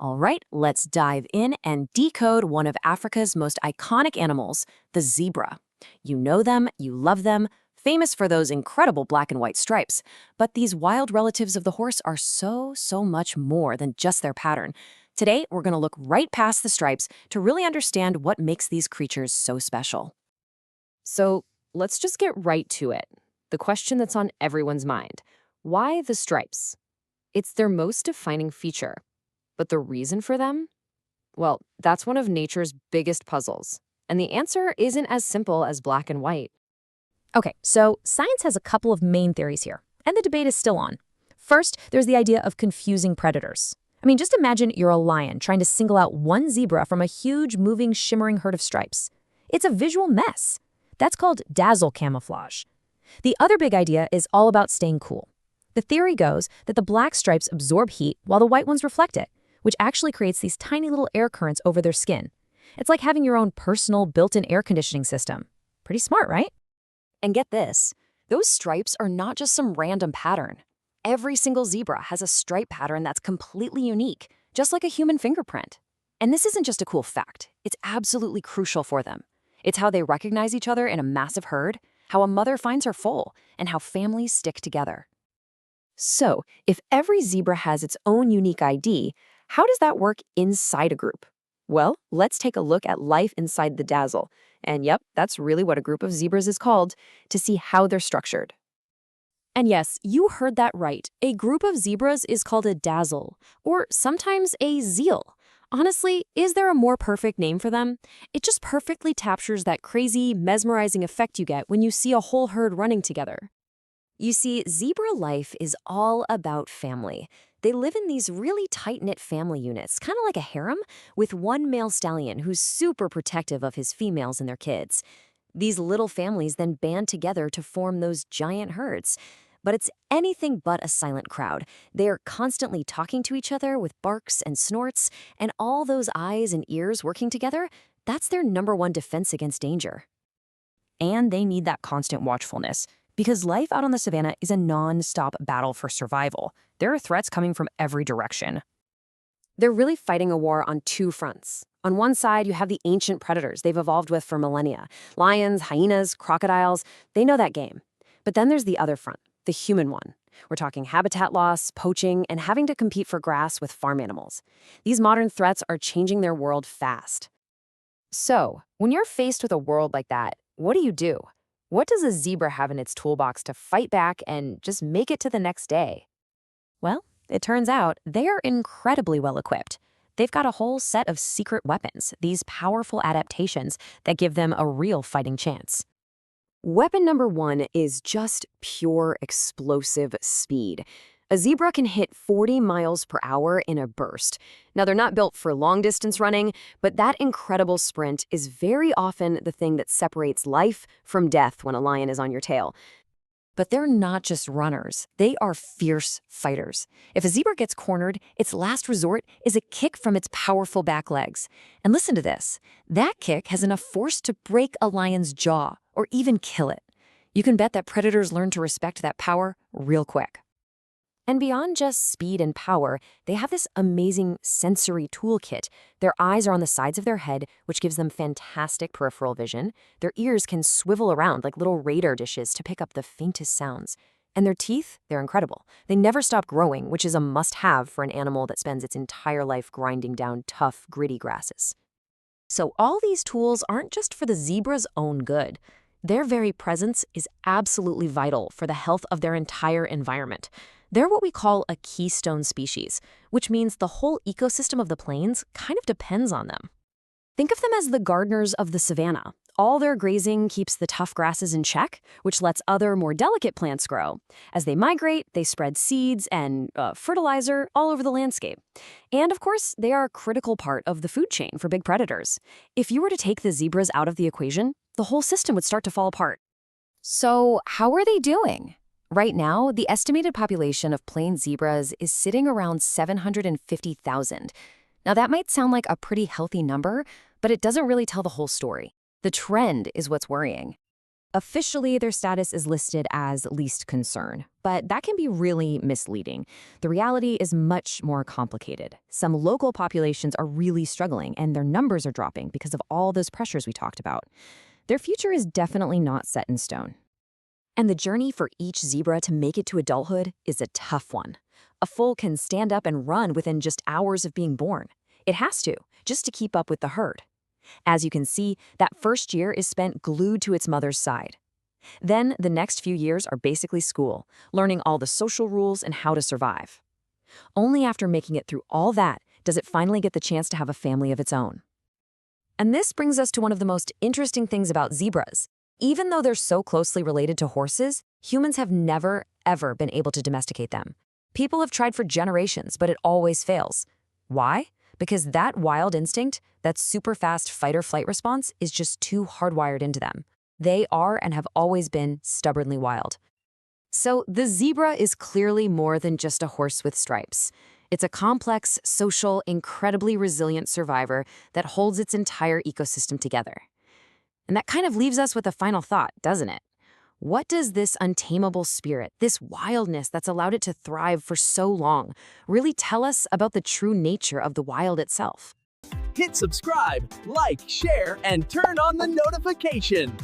All right, let's dive in and decode one of Africa's most iconic animals, the zebra. You know them, you love them, famous for those incredible black and white stripes. But these wild relatives of the horse are so much more than just their pattern. Today, we're going to look right past the stripes to really understand what makes these creatures so special. So let's just get right to it. The question that's on everyone's mind. Why the stripes? It's their most defining feature. But the reason for them? Well, that's one of nature's biggest puzzles. And the answer isn't as simple as black and white. Okay, so science has a couple of main theories here, and the debate is still on. First, there's the idea of confusing predators. I mean, just imagine you're a lion trying to single out one zebra from a huge, moving, shimmering herd of stripes. It's a visual mess. That's called dazzle camouflage. The other big idea is all about staying cool. The theory goes that the black stripes absorb heat while the white ones reflect it, which actually creates these tiny little air currents over their skin. It's like having your own personal built-in air conditioning system. Pretty smart, right? And get this, those stripes are not just some random pattern. Every single zebra has a stripe pattern that's completely unique, just like a human fingerprint. And this isn't just a cool fact, it's absolutely crucial for them. It's how they recognize each other in a massive herd, how a mother finds her foal, and how families stick together. So, if every zebra has its own unique ID, how does that work inside a group? Well, let's take a look at life inside the dazzle. And yep, that's really what a group of zebras is called, to see how they're structured. And yes, you heard that right. A group of zebras is called a dazzle, or sometimes a zeal. Honestly, is there a more perfect name for them? It just perfectly captures that crazy, mesmerizing effect you get when you see a whole herd running together. You see, zebra life is all about family. They live in these really tight-knit family units, kind of like a harem, with one male stallion who's super protective of his females and their kids. These little families then band together to form those giant herds. But it's anything but a silent crowd. They are constantly talking to each other with barks and snorts, and all those eyes and ears working together, that's their number one defense against danger. And they need that constant watchfulness, because life out on the savannah is a non-stop battle for survival. There are threats coming from every direction. They're really fighting a war on two fronts. On one side, you have the ancient predators they've evolved with for millennia. Lions, hyenas, crocodiles, they know that game. But then there's the other front, the human one. We're talking habitat loss, poaching, and having to compete for grass with farm animals. These modern threats are changing their world fast. So, when you're faced with a world like that, what do you do? What does a zebra have in its toolbox to fight back and just make it to the next day? Well, it turns out they are incredibly well equipped. They've got a whole set of secret weapons, these powerful adaptations that give them a real fighting chance. Weapon number one is just pure explosive speed. A zebra can hit 40 miles per hour in a burst. Now, they're not built for long-distance running, but that incredible sprint is very often the thing that separates life from death when a lion is on your tail. But they're not just runners. They are fierce fighters. If a zebra gets cornered, its last resort is a kick from its powerful back legs. And listen to this. That kick has enough force to break a lion's jaw or even kill it. You can bet that predators learn to respect that power real quick. And beyond just speed and power, they have this amazing sensory toolkit. Their eyes are on the sides of their head, which gives them fantastic peripheral vision. Their ears can swivel around like little radar dishes to pick up the faintest sounds. And their teeth, they're incredible. They never stop growing, which is a must-have for an animal that spends its entire life grinding down tough, gritty grasses. So all these tools aren't just for the zebra's own good. Their very presence is absolutely vital for the health of their entire environment. They're what we call a keystone species, which means the whole ecosystem of the plains kind of depends on them. Think of them as the gardeners of the savanna. All their grazing keeps the tough grasses in check, which lets other, more delicate plants grow. As they migrate, they spread seeds and fertilizer all over the landscape. And of course, they are a critical part of the food chain for big predators. If you were to take the zebras out of the equation, the whole system would start to fall apart. So, how are they doing? Right now, the estimated population of plain zebras is sitting around 750,000. Now, that might sound like a pretty healthy number, but it doesn't really tell the whole story. The trend is what's worrying. Officially, their status is listed as least concern, but that can be really misleading. The reality is much more complicated. Some local populations are really struggling, and their numbers are dropping because of all those pressures we talked about. Their future is definitely not set in stone. And the journey for each zebra to make it to adulthood is a tough one. A foal can stand up and run within just hours of being born. It has to, just to keep up with the herd. As you can see, that first year is spent glued to its mother's side. Then the next few years are basically school, learning all the social rules and how to survive. Only after making it through all that does it finally get the chance to have a family of its own. And this brings us to one of the most interesting things about zebras. Even though they're so closely related to horses, humans have never, ever been able to domesticate them. People have tried for generations, but it always fails. Why? Because that wild instinct, that super fast fight-or-flight response, is just too hardwired into them. They are and have always been stubbornly wild. So the zebra is clearly more than just a horse with stripes. It's a complex, social, incredibly resilient survivor that holds its entire ecosystem together. And that kind of leaves us with a final thought, doesn't it? What does this untamable spirit, this wildness that's allowed it to thrive for so long, really tell us about the true nature of the wild itself? Hit subscribe, like, share, and turn on the notification.